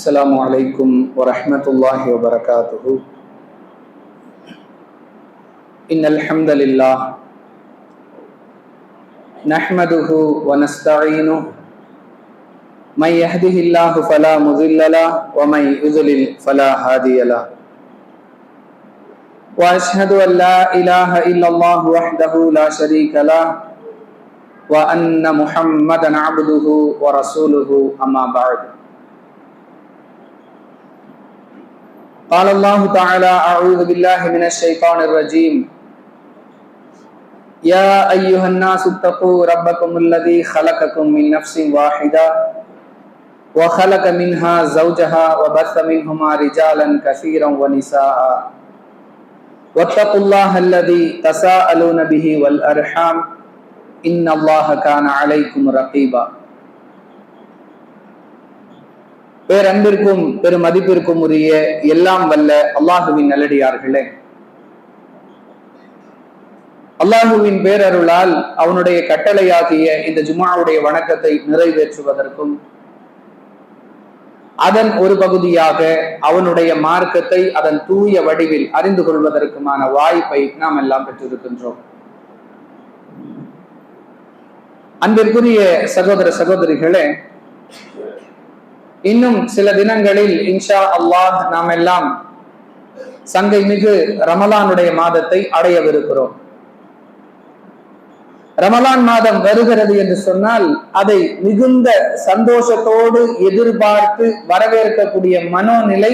السلام عليكم ورحمة الله وبركاته. إن الحمد لله نحمده ونستعينه من يهده الله فلا مضل له ومن يضلل فلا هادي له وأشهد أن لا إله إلا الله وحده لا شريك له وأن محمدا عبده ورسوله أما بعد. قال الله تعالى: أعوذ بالله من الشيطان الرجيم. يا أيها الناس اتقوا ربكم الذي خلقكم من نفس واحدة وخلق منها زوجها وبث منهما رجالا كثيرا ونساء واتقوا الله الذي تساءلون به والأرحام إن الله كان عليكم رقيبا. பேரன்பிற்கும் பெருமதிப்பிற்கும் உரிய எல்லாம் வல்ல அல்லாஹுவின் நல்லடியார்களே, அல்லாஹுவின் பேரருளால் அவனுடைய கட்டளையாகிய இந்த ஜும்ஆவுடைய வணக்கத்தை நிறைவேற்றுவதற்கும் அதன் ஒரு பகுதியாக அவனுடைய மார்க்கத்தை அதன் தூய வடிவில் அறிந்து கொள்வதற்குமான வாய்ப்பை நாம் எல்லாம் பெற்றிருக்கின்றோம். அன்பிற்குரிய சகோதர சகோதரிகளே, இன்னும் சில தினங்களில் இன்ஷா அல்லாஹ் நாம் எல்லாம் சங்கை மிகு ரமலானுடைய மாதத்தை அடையவிருக்கிறோம். ரமலான் மாதம் வருகிறது என்று சொன்னால் அதை மிகுந்த சந்தோஷத்தோடு எதிர்பார்த்து வரவேற்கக்கூடிய மனோநிலை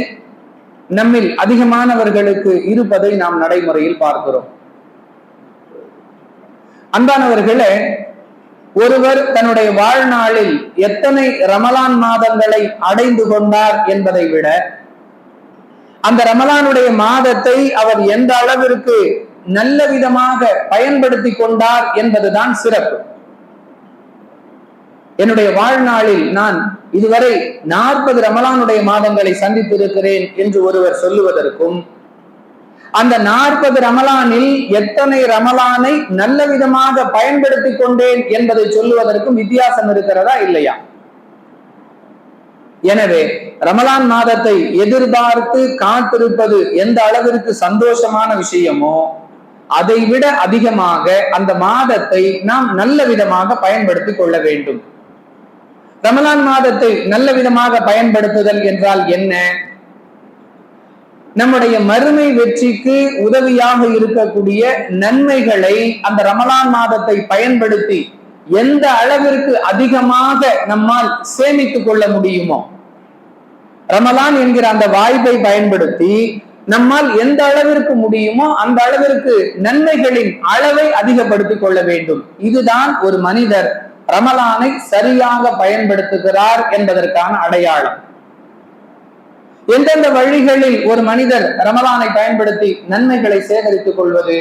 நம்மில் அதிகமானவர்களுக்கு இருப்பதை நாம் நடைமுறையில் பார்க்கிறோம். அன்பானவர்களே, ஒருவர் தன்னுடைய வாழ்நாளில் எத்தனை ரமலான் மாதங்களை அடைந்து கொண்டார் என்பதை விட அந்த ரமலானுடைய மாதத்தை அவர் எந்த அளவிற்கு நல்ல விதமாக பயன்படுத்தி கொண்டார் என்பதுதான் சிறப்பு. என்னுடைய வாழ்நாளில் நான் இதுவரை 40 ரமலானுடைய மாதங்களை சந்தித்திருக்கிறேன் என்று ஒருவர் சொல்லுவதற்கும் அந்த 40 ரமலானில் எத்தனை ரமலானை நல்ல விதமாக பயன்படுத்தி கொண்டேன் என்பதை சொல்லுவதற்கும் வித்தியாசம் இருக்கிறதா இல்லையா? எனவே ரமலான் மாதத்தை எதிர்பார்த்து காத்திருப்பது எந்த அளவிற்கு சந்தோஷமான விஷயமோ அதை விட அதிகமாக அந்த மாதத்தை நாம் நல்ல விதமாக பயன்படுத்திக் கொள்ள வேண்டும். ரமலான் மாதத்தை நல்ல விதமாக பயன்படுத்துதல் என்றால் என்ன? நம்முடைய மறுமை வெற்றிக்கு உதவியாக இருக்கக்கூடிய நன்மைகளை அந்த ரமலான் மாதத்தை பயன்படுத்தி எந்த அளவிற்கு அதிகமாக நம்மால் சேமித்துக் கொள்ள முடியுமோ, ரமலான் என்கிற அந்த வாய்ப்பை பயன்படுத்தி நம்மால் எந்த அளவிற்கு முடியுமோ அந்த அளவிற்கு நன்மைகளின் அளவை அதிகப்படுத்திக் கொள்ள வேண்டும். இதுதான் ஒரு மனிதர் ரமலானை சரியாக பயன்படுத்துகிறார் என்பதற்கான அடையாளம். எந்தெந்த வழிகளில் ஒரு மனிதர் ரமலானை பயன்படுத்தி நன்மைகளை சேகரித்துக் கொள்வது?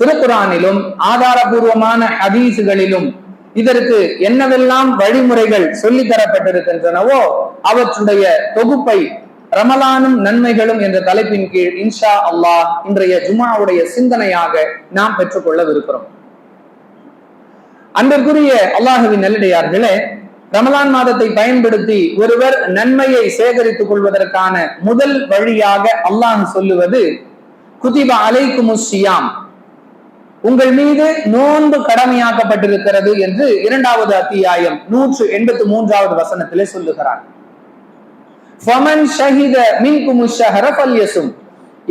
திருக்குரானிலும் ஆதாரபூர்வமான ஹதீசுகளிலும் இதற்கு என்னவெல்லாம் வழிமுறைகள் சொல்லித் தரப்பட்டிருக்கின்றனவோ அவற்றுடைய தொகுப்பை ரமலானும் நன்மைகளும் என்ற தலைப்பின் கீழ் இன்ஷா அல்லாஹ் இன்றைய ஜும்ஆவுடைய சிந்தனையாக நாம் பெற்றுக்கொள்ளவிருக்கிறோம். அன்பிற்குரிய அல்லாஹுவின் நல்லடியார்களே, ரமலான் மாதத்தை பயன்படுத்தி ஒருவர் நன்மையை சேகரித்துக் கொள்வதற்கான முதல் வழியாக அல்லாஹ் சொல்லுவது குதிப அலைக்குமுஸ் ஸியாம், உங்கள் மீது நோன்பு கடமையாக்கப்பட்டிருக்கிறது என்று 2வது அத்தியாயம் 183வது வசனத்திலே சொல்லுகிறார். ஃபமன் ஷஹித மின்குமுஷ் ஷஹர ஃபல்யஸும்,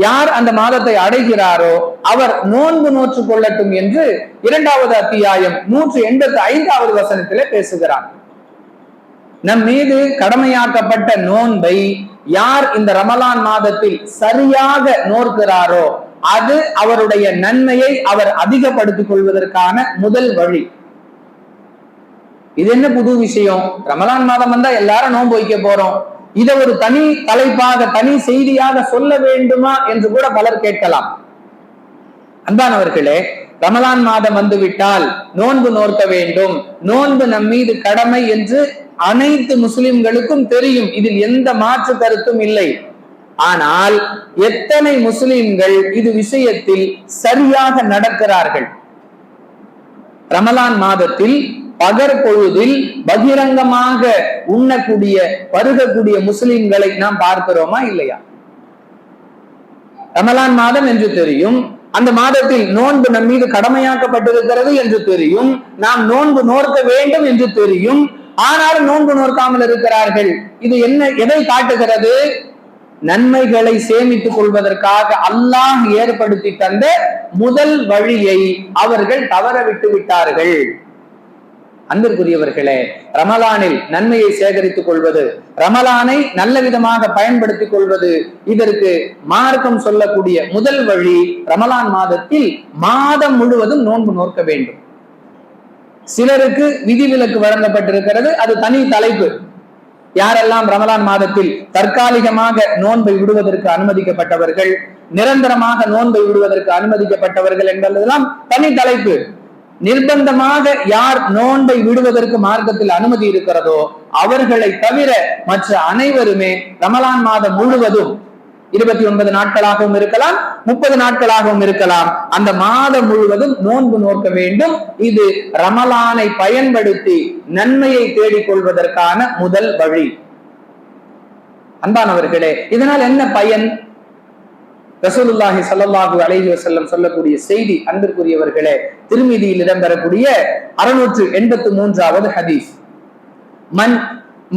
யார் அந்த மாதத்தை அடைகிறாரோ அவர் நோன்பு நோற்றுக் கொள்ளட்டும் என்று 2வது அத்தியாயம் 185வது வசனத்திலே பேசுகிறார். நம் மீது கடமையாக்கப்பட்ட நோன்பை யார் இந்த ரமலான் மாதத்தில் சரியாக நோக்கிறாரோ அது அவருடைய நன்மையை அவர் அதிகப்படுத்திக் கொள்வதற்கான முதல் வழி. இது என்ன புது விஷயம்? ரமலான் மாதம் வந்தா எல்லாரும் நோன்பு வைக்க போறோம், இதை ஒரு தனி தலைப்பாக தனி செய்தியாக சொல்ல வேண்டுமா என்று கூட பலர் கேட்கலாம். அன்பானவர்களே, ரமலான் மாதம் வந்துவிட்டால் நோன்பு நோக்க வேண்டும், நோன்பு நம் மீது கடமை என்று அனைத்து முஸ்லிம்களுக்கும் தெரியும். இதில் எந்த மாற்று கருத்தும் இல்லை. ஆனால் எத்தனை முஸ்லிம்கள் இது விஷயத்தில் சரியாக நடக்கிறார்கள்? ரமலான் மாதத்தில் பகற்பொழுதில் பகிரங்கமாக உண்ணக்கூடிய பருகக்கூடிய முஸ்லிம்களை நாம் பார்க்கிறோமா இல்லையா? ரமலான் மாதம் என்று தெரியும், அந்த மாதத்தில் நோன்பு நம் மீது கடமையாக்கப்பட்டிருக்கிறது என்று தெரியும், நாம் நோன்பு நோக்க வேண்டும் என்று தெரியும், ஆனாலும் நோன்பு நோக்காமல் இருக்கிறார்கள். இது என்ன, எதை காட்டுகிறது? நன்மைகளை சேமித்துக் கொள்வதற்காக அல்லாஹ் ஏற்படுத்தி தந்த முதல் வழியை அவர்கள் தவற விட்டு விட்டார்கள். அன்பிற்குரியவர்களே, ரமலானில் நன்மையை சேகரித்துக் கொள்வது, ரமலானை நல்ல விதமாக பயன்படுத்திக் கொள்வது, இதற்கு மார்க்கம் சொல்லக்கூடிய முதல் வழி ரமலான் மாதத்தில் மாதம் முழுவதும் நோன்பு நோக்க வேண்டும். சிலருக்கு விதிவிலக்கு வழங்கப்பட்டிருக்கிறது, அது தனி தலைப்பு. யாரெல்லாம் ரமலான் மாதத்தில் தற்காலிகமாக நோன்பை விடுவதற்கு அனுமதிக்கப்பட்டவர்கள், நிரந்தரமாக நோன்பை விடுவதற்கு அனுமதிக்கப்பட்டவர்கள் என்பதெல்லாம் தனி தலைப்பு. நிர்பந்தமாக யார் நோன்பை விடுவதற்கு மார்க்கத்தில் அனுமதி இருக்கிறதோ அவர்களை தவிர மற்ற அனைவருமே ரமலான் மாதம் முழுவதும் 29 நாட்களாகவும் இருக்கலாம், 30 நாட்களாகவும் இருக்கலாம், அந்த மாதம் முழுவதும் நோன்பு நோக்க வேண்டும். இது ரமலானை பயன்படுத்தி நன்மையை தேடிக்கொள்வதற்கான முதல் வழி. அன்பானவர்களே, இதனால் என்ன பயன்? ரசூலுல்லாஹி ஸல்லல்லாஹு அலைஹி வஸல்லம் சொல்லக்கூடிய செய்தி, அன்பிற்குரியவர்களே, திருமிதியில் இடம்பெறக்கூடிய 683வது ஹதீஸ்.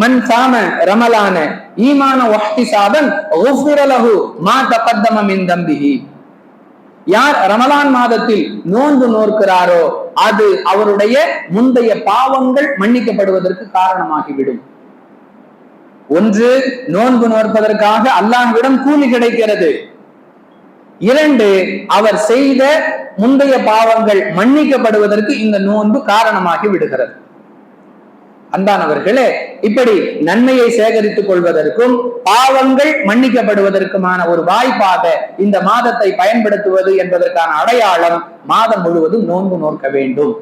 மன் சாம ரமலான ஈமான வஹ்திசாபன் குஃபிர லஹு மா தகத்தம மின் தம்பிஹி. யார் ரமலான் மாதத்தில் நோன்பு நோக்கிறாரோ அது அவருடைய முந்தைய பாவங்கள் மன்னிக்கப்படுவதற்கு காரணமாகிவிடும். ஒன்று, நோன்பு நோற்பதற்காக அல்லாஹ்விடம் கூலி கிடைக்கிறது. 2, அவர் செய்த முந்தைய பாவங்கள் மன்னிக்கப்படுவதற்கு இந்த நோன்பு காரணமாகி விடுகிறது. அன்பானவர்களே, இப்படி நன்மையை சேகரித்துக் கொள்வதற்கும் பாவங்கள் மன்னிக்கப்படுவதற்குமான ஒரு வாய்ப்பாக இந்த மாதத்தை பயன்படுத்துவது என்பதற்கான அடையாளம் மாதம் முழுவதும் நோன்பு நோக்க வேண்டும்.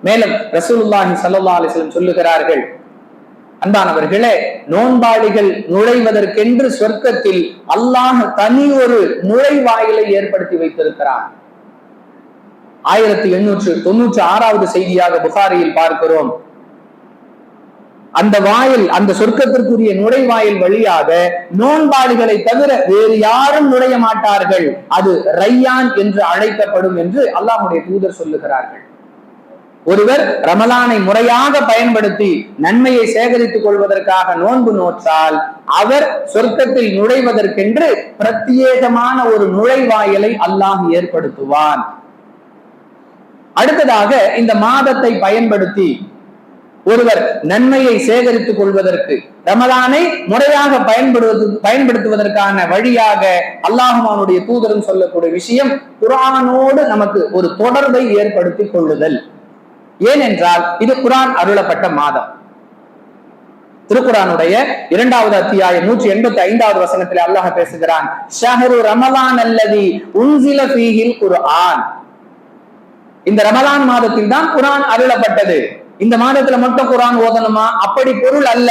மேலும் ரசூலுல்லாஹி ஸல்லல்லாஹு அலைஹி வஸல்லம் சொல்லுகிறார்கள், அன்பானவர்களே, நோன்பாளிகள் நுழைவதற்கென்று சொர்க்கத்தில் அல்லாஹ் தனி ஒரு நுழைவாயிலை ஏற்படுத்தி வைத்திருக்கிறார். 1896வது செய்தியாக புகாரியில் பார்க்கிறோம். அந்த வாயில், அந்த சொர்க்கத்திற்குரிய நுழைவாயில் வழியாக நோன்பாளிகளை தவிர வேறு யாரும் நுழைய மாட்டார்கள். அது ரையான் என்று அழைக்கப்படும் என்று அல்லாஹ்வுடைய தூதர் சொல்லுகிறார்கள். ஒருவர் ரமலானை முறையாக பயன்படுத்தி நன்மையை சேகரித்துக் கொள்வதற்காக நோன்பு நோற்றால் அவர் சொர்க்கத்தில் நுழைவதற்கென்று பிரத்யேகமான ஒரு நுழைவாயிலை அல்லாஹ் ஏற்படுத்துவான். அடுத்ததாக, இந்த மாதத்தை பயன்படுத்தி ஒருவர் நன்மையை சேகரித்துக் கொள்வதற்கு, ரமலானை முறையாக பயன்படுத்துவதற்கான வழியாக அல்லாஹ்வும் அவனுடைய தூதரும் சொல்லக்கூடிய விஷயம் குர்ஆனோடு நமக்கு ஒரு தொடர்பை ஏற்படுத்திக் கொள்ளுதல். ஏனென்றால் இது குர்ஆன் அருளப்பட்ட மாதம். திருக்குர்ஆனுடைய 2வது அத்தியாயம் 185வது வசனத்தில் அல்லாஹ் பேசுகிறான், ஷஹ்ரு ரமலான் அல்லதி உன்சில ஃபீஹில் குர்ஆன். இந்த ரமலான் மாதத்தில் தான் குர்ஆன் அருளப்பட்டது. இந்த மாதத்துல மட்டும் குர்ஆன் ஓதணுமா? அப்படி பொருள் அல்ல.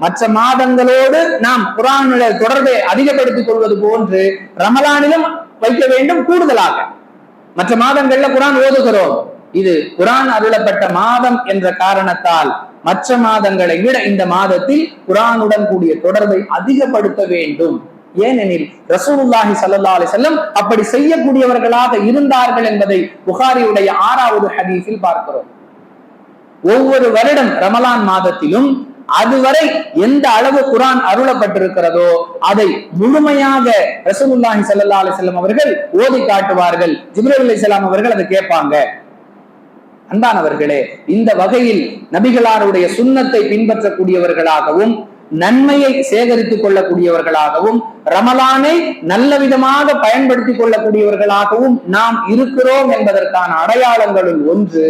மற்ற மாதங்களோடு நாம் குர்ஆனுடைய தொடர்பை அதிகப்படுத்திக் கொள்வது போன்று ரமலானிலும் வைக்க வேண்டும். கூடுதலாக மற்ற மாதங்கள்ல குர்ஆன் ஓதுகிறோம், இது குர்ஆன் அருளப்பட்ட மாதம் என்ற காரணத்தால் மற்ற மாதங்களை விட இந்த மாதத்தில் குர்ஆனுடன் கூடிய தொடர்பை அதிகப்படுத்த வேண்டும். ஏனெனில் ரசூலுல்லாஹி ஸல்லல்லாஹு அலைஹி வஸல்லம் அப்படி செய்யக்கூடியவர்களாக இருந்தார்கள் என்பதை புகாரியுடைய 6வது ஹதீஸில் பார்க்கிறோம். ஒவ்வொரு வருடம் ரமலான் மாதத்திலும் அதுவரை எந்த அளவு குர்ஆன் அருளப்பட்டிருக்கிறதோ அதை முழுமையாக ரசூலுல்லாஹி ஸல்லல்லாஹு அலைஹி வஸல்லம் அவர்கள் ஓதி காட்டுவார்கள். ஜிப்ரீல் அலைஹிஸ்ஸலாம் அவர்கள் அதை கேட்பாங்க. அன்பானவர்களே, இந்த வகையில் நபிகளாருடைய சுன்னத்தை பின்பற்றக்கூடியவர்களாகவும் நன்மையை சேகரித்துக் கொள்ளக்கூடியவர்களாகவும் ரமலானை நல்ல விதமாக பயன்படுத்திக் கொள்ளக்கூடியவர்களாகவும் நாம் இருக்கிறோம் என்பதற்கான அடையாளங்களுள் ஒன்று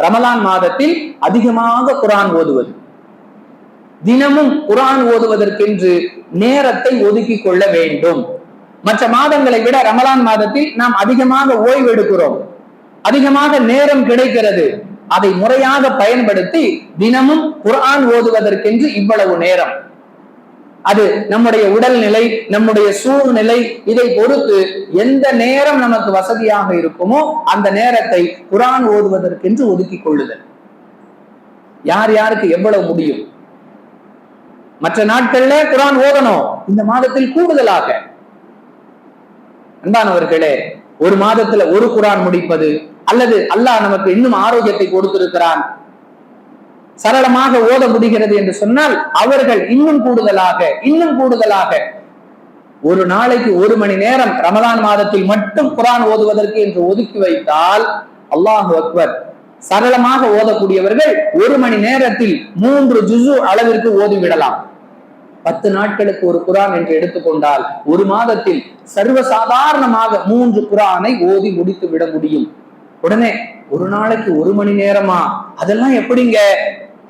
ரமலான் மாதத்தில் அதிகமாக குர்ஆன் ஓதுவது. தினமும் குர்ஆன் ஓதுவதற்கென்று நேரத்தை ஒதுக்கி கொள்ள வேண்டும். மற்ற மாதங்களை விட ரமலான் மாதத்தில் நாம் அதிகமாக ஓய்வு எடுக்கிறோம், அதிகமாக நேரம் கிடைக்கிறது. அதை முறையாக பயன்படுத்தி தினமும் குர்ஆன் ஓதுவதற்கென்று இவ்வளவு நேரம், அது நம்முடைய உடல்நிலை, நம்முடைய சூழ்நிலை, இதை பொறுத்து எந்த நேரம் நமக்கு வசதியாக இருக்குமோ அந்த நேரத்தை குர்ஆன் ஓதுவதற்கென்று ஒதுக்கி கொள்ளுதல். யார் யாருக்கு எவ்வளவு முடியும். மற்ற நாட்கள்ல குர்ஆன் ஓதணும், இந்த மாதத்தில் கூடுதலாக. அன்பானவர்களே, ஒரு மாதத்துல ஒரு குர்ஆன் முடிப்பது, அல்லது அல்லாஹ் நமக்கு இன்னும் ஆரோக்கியத்தை கொடுத்திருக்கிறான், சரளமாக ஓத முடிகிறது என்று சொன்னால் அவர்கள் இன்னும் கூடுதலாக ஒரு நாளைக்கு 1 மணி நேரம் ரமலான் மாதத்தில் மட்டும் குர்ஆன் ஓதுவதற்கு என்று ஒதுக்கி வைத்தால், அல்லாஹு அக்பர், சரளமாக ஓதக்கூடியவர்கள் 1 மணி நேரத்தில் 3 ஜுஸு அளவிற்கு ஓதிவிடலாம். 10 நாட்களுக்கு ஒரு குர்ஆன் என்று எடுத்துக்கொண்டால் ஒரு மாதத்தில் சர்வசாதாரணமாக 3 குர்ஆனை ஓதி முடித்து விட முடியும். உடனே ஒரு நாளைக்கு 1 மணி நேரமா, அதெல்லாம் எப்படிங்க?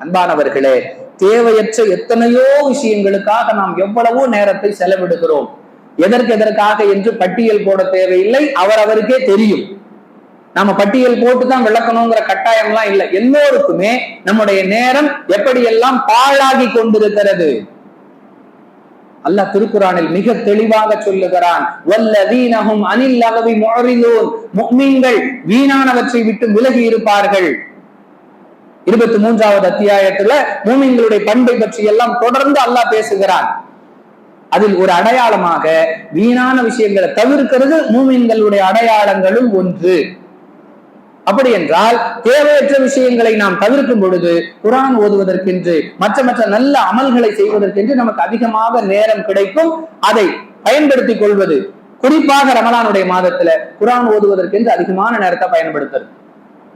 அன்பானவர்களே, தேவையற்ற எத்தனையோ விஷயங்களுக்காக நாம் எவ்வளவோ நேரத்தை செலவிடுகிறோம். எதற்காக என்று பட்டியல் போட தேவையில்லை, அவருக்கே தெரியும். நாம பட்டியல் போட்டுதான் விளக்கணுங்கிற கட்டாயம்லாம் இல்லை. எல்லோருக்குமே நம்முடைய நேரம் எப்படியெல்லாம் பாழாகி கொண்டிருக்கிறது. அல்லாஹ் திருக்குர்ஆனில் மிக தெளிவாக சொல்லுகிறான், வல்லதீனஹும் அனில் லகவி முஅரிதூன், முஃமின்கள் வீணானவற்றை விட்டு விலகி இருப்பார்கள். 23வது அத்தியாயத்துல மூமின்களுடைய பண்பை பற்றி எல்லாம் தொடர்ந்து அல்லாஹ் பேசுகிறான். அதில் ஒரு அடையாளமாக வீணான விஷயங்களை தவிர்க்கிறது மூமின்களுடைய அடையாளங்களும் ஒன்று. அப்படி என்றால் தேவையற்ற விஷயங்களை நாம் தவிர்க்கும் பொழுது குர்ஆன் ஓதுவதற்கென்று மற்ற நல்ல அமல்களை செய்வதற்கென்று நமக்கு அதிகமாக நேரம் கிடைக்கும். அதை பயன்படுத்திக் கொள்வது, குறிப்பாக ரமலானுடைய மாதத்துல குர்ஆன் ஓதுவதற்கென்று அதிகமான நேரத்தை பயன்படுத்துறது.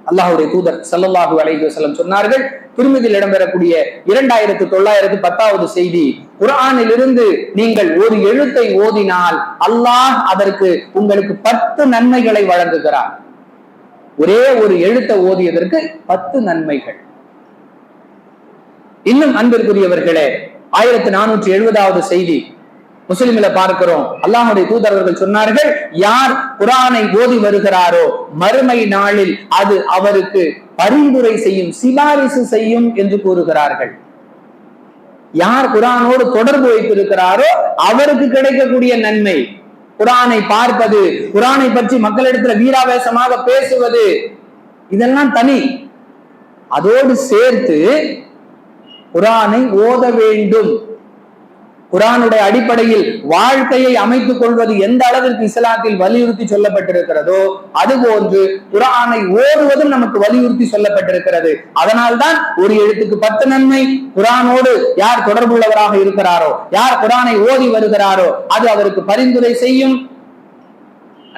அல்லாஹ்வுடைய தூதர் ஸல்லல்லாஹு அலைஹி வஸல்லம் சொன்னார்கள், திருமதியில் இடம்பெறக்கூடிய 2910வது செய்தி, குர்ஆனில் இருந்து நீங்கள் ஒரு எழுத்தை ஓதினால் அல்லாஹ் அதற்கு உங்களுக்கு 10 நன்மைகளை வழங்குகிறார். ஒரே ஒரு எழுத்தை ஓதியதற்கு 10 நன்மைகள். இன்னும் அன்பிற்குரியவர்களே, 1470வது செய்தி முஸ்லிம்ல பார்க்கிறோம். அல்லாஹ்வுடைய தூதர்கள் சொன்னார்கள், யார் குர்ஆனை ஓதி வருகிறாரோ மறுமை நாளில் அது அவருக்கு பரிந்துரை செய்யும், சிபாரிசு செய்யும் என்று கூறுகிறார்கள். யார் குர்ஆனோடு தொடர்பு வைத்திருக்கிறாரோ அவருக்கு கிடைக்கக்கூடிய நன்மை. குர்ஆனை பார்ப்பது, குர்ஆனை பற்றி மக்களிடத்துல வீராவேசமாக பேசுவது, இதெல்லாம் தனி. அதோடு சேர்த்து குர்ஆனை ஓத வேண்டும். குர்ஆனுடைய அடிப்படையில் வாழ்க்கையை அமைத்துக் கொள்வது எந்த அளவிற்கு இஸ்லாத்தில் வலியுறுத்தி சொல்லப்பட்டிருக்கிறதோ அதுபோன்று குர்ஆனை ஓதுவதும் நமக்கு வலியுறுத்தி சொல்லப்பட்டிருக்கிறது. அதனால்தான் ஒரு எழுத்துக்கு 10 நன்மை. குர்ஆனோடு யார் தொடர்புள்ளவராக இருக்கிறாரோ, யார் குர்ஆனை ஓதி வருகிறாரோ அது அவருக்கு பரிந்துரை செய்யும்.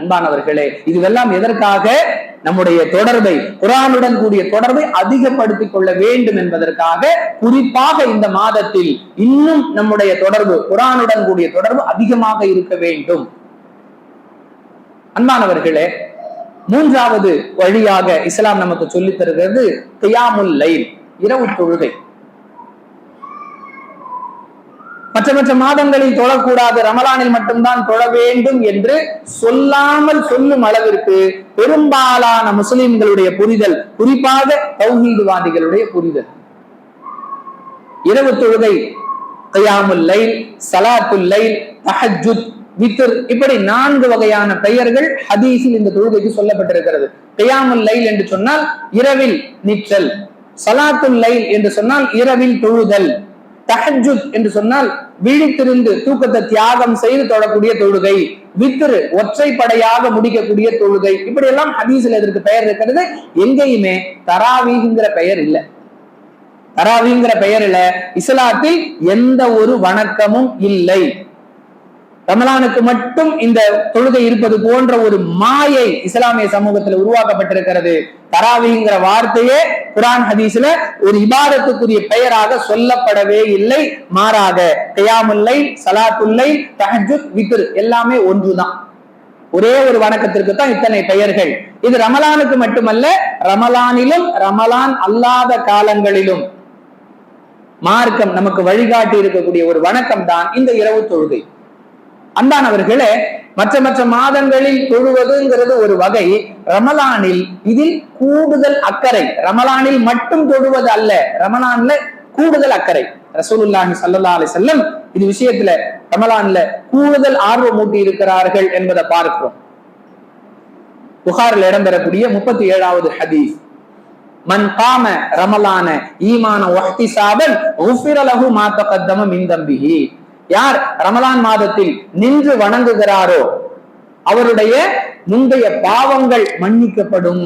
அன்பானவர்களே, இதுவெல்லாம் எதற்காக? நம்முடைய தொடர்பை, குர்ஆனுடன் கூடிய தொடர்பை அதிகப்படுத்திக் கொள்ள வேண்டும் என்பதற்காக. குறிப்பாக இந்த மாதத்தில் இன்னும் நம்முடைய தொடர்பு, குர்ஆனுடன் கூடிய தொடர்பு அதிகமாக இருக்க வேண்டும். அன்பானவர்களே, 3வது வழியாக இஸ்லாம் நமக்கு சொல்லித் தருகிறது கியாமுல் லைல், இரவு தொழுகை. மற்ற மாதங்களில் தொழக்கூடாது, ரமலானில் மட்டும்தான் தொழ வேண்டும் என்று சொல்லாமல் சொல்லும் அளவிற்கு பெரும்பாலான முஸ்லிம்களுடைய புரிதல், குறிப்பாக தௌஹீதுவாதிகளுடைய புரிதல். இரவு தொழுகை, கியாமுல் லைல், ஸலாத்துல் லைல், தஹஜ்ஜுத், வித்ர், இப்படி 4 வகையான பெயர்கள் ஹதீஸில் இந்த தொழுகைக்கு சொல்லப்பட்டிருக்கிறது. கியாமுல் லைல் என்று சொன்னால் இரவில் நிற்றல், ஸலாத்துல் லைல் என்று சொன்னால் இரவில் தொழுதல், தஹஜ்ஜுத் என்று சொன்னால் விழித்திருந்து தூக்கத்தை தியாகம் செய்து தொழக்கூடிய தொழுகை, வித்ர் ஒற்றைப்படையாக முடிக்கக்கூடிய தொழுகை, இப்படி எல்லாம் ஹதீஸ்ல இதற்கு பெயர் இருக்கிறது. எங்கேயுமே தராவீஹ்ங்கிற பெயர் இல்லை. தராவீஹ்ங்கிற பெயர்ல இஸ்லாத்தில் எந்த ஒரு வணக்கமும் இல்லை. ரமலானுக்கு மட்டும் இந்த தொழுகை இருப்பது போன்ற ஒரு மாயை இஸ்லாமிய சமூகத்தில் உருவாக்கப்பட்டிருக்கிறது. தராவீஹ்ங்கிற வார்த்தையே குர்ஆன் ஹதீஸ்ல ஒரு இபாதத்துக்குரிய பெயராக சொல்லப்படவே இல்லை. மாறாக கியாமுல் லைல், ஸலாத்துல் லைல், தஹஜ்ஜுத், வித்ர் எல்லாமே ஒன்றுதான். ஒரே ஒரு வணக்கத்திற்கு தான் இத்தனை பெயர்கள். இது ரமலானுக்கு மட்டுமல்ல, ரமலானிலும் ரமலான் அல்லாத காலங்களிலும் மார்க்கம் நமக்கு வழிகாட்டி இருக்கக்கூடிய ஒரு வணக்கம் தான் இந்த இரவு தொழுகை. அன்பானவர்களே, மற்ற மாதங்களில் தொழுவதுங்கிறது ஒரு வகை. ரமலானில் இதில் கூடுதல் அக்கறை. ரமலானில் மட்டும் தொழுவது அல்ல, ரமலான்ல கூடுதல் அக்கறை. ரசூலுல்லாஹி ஸல்லல்லாஹு அலைஹி வஸல்லம் இது விஷயத்துல ரமலான்ல கூடுதல் ஆர்வம் ஊட்டி இருக்கிறார்கள் என்பதை பார்க்கிறோம். புகாரில் இடம்பெறக்கூடிய 37வது ஹதீஸ், மன் காம ரமலான ஈமான வஹ்திசாபன் குஃபிர லஹு மா தகத்தம மின் தம்பிஹி. யார் ரமலான் மாதத்தில் நின்று வணங்குகிறாரோ அவருடைய முந்தைய பாவங்கள் மன்னிக்கப்படும்.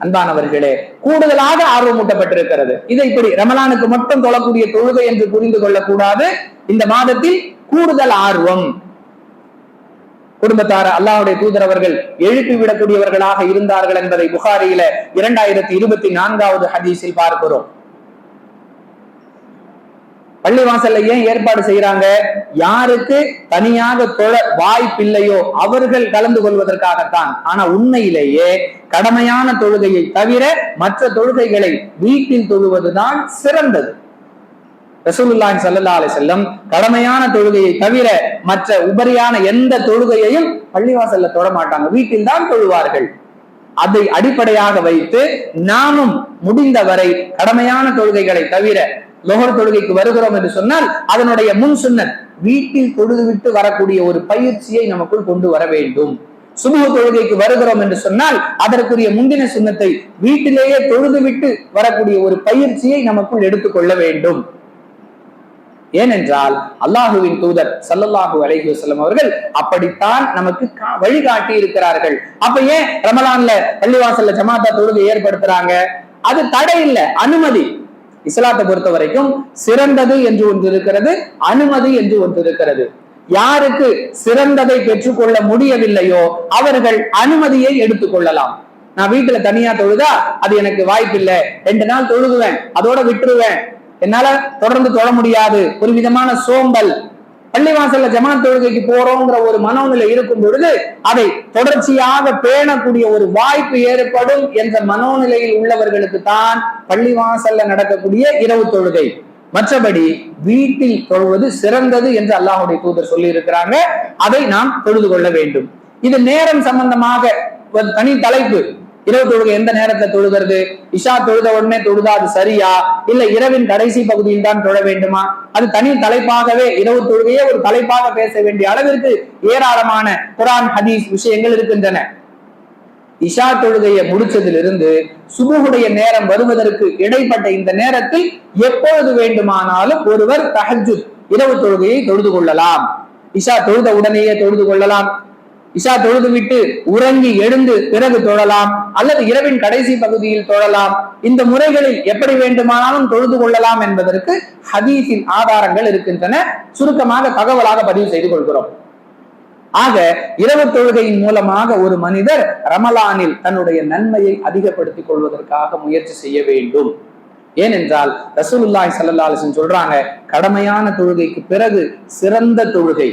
அன்பானவர்களே, கூடுதலாக ஆர்வமூட்டப்பட்டிருக்கிறது. இதை இப்படி ரமலானுக்கு மட்டும் தொழக்கூடிய தொழுகை என்று புரிந்து கொள்ளக்கூடாது. இந்த மாதத்தில் கூடுதல் ஆர்வம். குடும்பத்தார அல்லாஹ்வுடைய தூதர் அவர்கள் எழுப்பிவிடக்கூடியவர்களாக இருந்தார்கள் என்பதை புகாரியில 2024வது ஹதீஸில் பார்க்கிறோம். பள்ளிவாசல்ல ஏன் ஏற்பாடு செய்யறாங்க? யாருக்கு தனியாக தொழ வாய்ப்பில்லையோ அவர்கள் கலந்து கொள்வதற்காகத்தான். ஆனா உண்மையிலேயே கடமையான தொழுகையை தவிர மற்ற தொழுகைகளை வீட்டில் தொழுவதுதான் சிறந்தது. ரசூலுல்லாஹி ஸல்லல்லாஹு அலைஹி வஸல்லம் கடமையான தொழுகையை தவிர மற்ற உபரியான எந்த தொழுகையையும் பள்ளிவாசல்ல தொழ மாட்டாங்க, வீட்டில் தான் தொழுவார்கள். அதை அடிப்படையாக வைத்து நாமும் முடிந்தவரை கடமையான தொழுகைகளை தவிர லொஹர் தொழுகைக்கு வருகிறோம் என்று சொன்னால் அதனுடைய முன் சுன்னத் வீட்டில் தொழுதுவிட்டு வரக்கூடிய ஒரு பயிற்சியை நமக்குள் கொண்டு வர வேண்டும். சுபஹ் தொழுகைக்கு வருகிறோம் என்று சொன்னால் அதற்குரிய முந்தின சுன்னத்தை வீட்டிலேயே தொழுதுவிட்டு வரக்கூடிய ஒரு பயிற்சியை நமக்குள் எடுத்துக்கொள்ள வேண்டும். ஏனென்றால் அல்லாஹுவின் தூதர் ஸல்லல்லாஹு அலைஹி வஸல்லம் அவர்கள் அப்படித்தான் நமக்கு வழிகாட்டி இருக்கிறார்கள். அப்ப ஏன் ரமலான்ல பள்ளிவாசல்ல ஜமாத்தா தொழுகை ஏற்படுத்துறாங்க? அது தடை இல்லை, அனுமதி. இஸ்லாத்தை பொறுத்த வரைக்கும் சிறந்தது என்று ஒன்று இருக்கிறது, அனுமதி என்று ஒன்று இருக்கிறது. யாருக்கு சிறந்ததை பெற்றுக்கொள்ள முடியவில்லையோ அவர்கள் அனுமதியை எடுத்துக்கொள்ளலாம். நான் வீட்டுல தனியா தொழுதா அது எனக்கு வாய்ப்பில்லை, 2 நாள் தொழுகுவேன், அதோட விட்டுருவேன், என்னால தொடர்ந்து தொழ முடியாது, ஒரு விதமான சோம்பல், பள்ளிவாசல்ல ஜமாத் தொழுகைக்கு போறோங்கிற ஒரு மனோநிலை இருக்கும் பொழுது அதை தொடர்ச்சியாக பேணக்கூடிய ஒரு வாய்ப்பு ஏற்படும் என்ற மனோநிலையில் உள்ளவர்களுக்கு தான் பள்ளிவாசல்ல நடக்கக்கூடிய இரவு தொழுகை. மற்றபடி வீட்டில் தொழுவது சிறந்தது என்று அல்லாஹ்வுடைய தூதர் சொல்லி இருக்கிறாங்க. அதை நாம் தொழுது கொள்ள வேண்டும். இது நேரம் சம்பந்தமாக ஒரு தனி தலைப்பு. இரவு தொழுகை எந்த நேரத்துல தொழுகிறது? இஷா தொழுத உடனே தொழுதா அது சரியா, இல்ல இரவின் கடைசி பகுதியில் தான் தொழ வேண்டுமா? அது தனி தலைப்பாகவே இரவு தொழுகையே ஒரு தலைப்பாக பேச வேண்டிய அளவிற்கு ஏராளமான குர்ஆன் ஹதீஸ் விஷயங்கள் இருக்கின்றன. இஷா தொழுகையை முடிச்சதிலிருந்து சுபுஹுடைய நேரம் வருவதற்கு இடைப்பட்ட இந்த நேரத்தில் எப்பொழுது வேண்டுமானாலும் ஒருவர் தஹஜ்ஜுத் இரவு தொழுகையை தொழுது கொள்ளலாம். இஷா தொழுத உடனேயே தொழுது கொள்ளலாம், இஷா தொழுது விட்டு உறங்கி எழுந்து பிறகு தொழலாம், அல்லது இரவின் கடைசி பகுதியில் தொழலாம். இந்த முறைகளில் எப்படி வேண்டுமானாலும் தொழுது கொள்ளலாம் என்பதற்கு ஹதீஸின் ஆதாரங்கள் இருக்கின்றன. சுருக்கமாக தகவலாக பதிவு செய்து கொள்கிறோம். ஆக இரவு தொழுகையின் மூலமாக ஒரு மனிதர் ரமலானில் தன்னுடைய நன்மையை அதிகப்படுத்திக் கொள்வதற்காக முயற்சி செய்ய வேண்டும். ஏனென்றால் ரசூலுல்லாஹி ஸல்லல்லாஹு அலைஹி வஸல்லம் சொல்றாங்க, கடமையான தொழுகைக்கு பிறகு சிறந்த தொழுகை.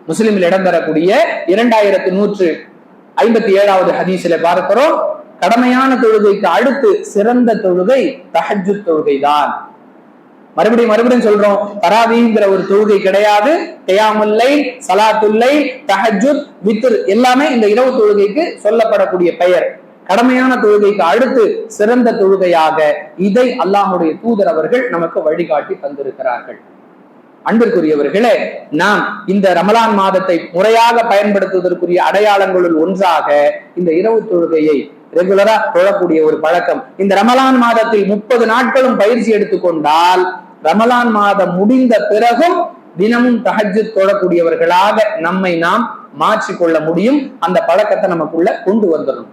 முஸ்லிமில் இடம்பெறக்கூடிய 2157வது ஹதீஸில பார்க்கிறோம், கடமையான தொழுகைக்கு அடுத்து சிறந்த தொழுகை தஹஜ்ஜுத் தொழுகை தான். மறுபடியும் சொல்றோம், தராவீஹ்ங்கிற ஒரு தொழுகை கிடையாது. கியாமுல் லைல், ஸலாத்துல் லைல், தஹஜ்ஜுத், வித்ர் எல்லாமே இந்த இரவு தொழுகைக்கு சொல்லப்படக்கூடிய பெயர். கடமையான தொழுகைக்கு அடுத்து சிறந்த தொழுகையாக இதை அல்லாஹ்வுடைய தூதர் அவர்கள் நமக்கு வழிகாட்டி தந்திருக்கிறார்கள். அன்பிற்குரியவர்களே, நாம் இந்த ரமலான் மாதத்தை முறையாக பயன்படுத்துவதற்குரிய அடையாளங்களுள் ஒன்றாக இந்த இரவு தொழுகையை ரெகுலரா தொழக்கூடிய ஒரு பழக்கம். இந்த ரமலான் மாதத்தில் 30 நாட்களும் பயிற்சி எடுத்துக்கொண்டால் ரமலான் மாதம் முடிந்த பிறகும் தினமும் தஹஜ்ஜுத் தொழக்கூடியவர்களாக நம்மை நாம் மாற்றிக்கொள்ள முடியும். அந்த பழக்கத்தை நமக்குள்ள கொண்டு வந்துடும்.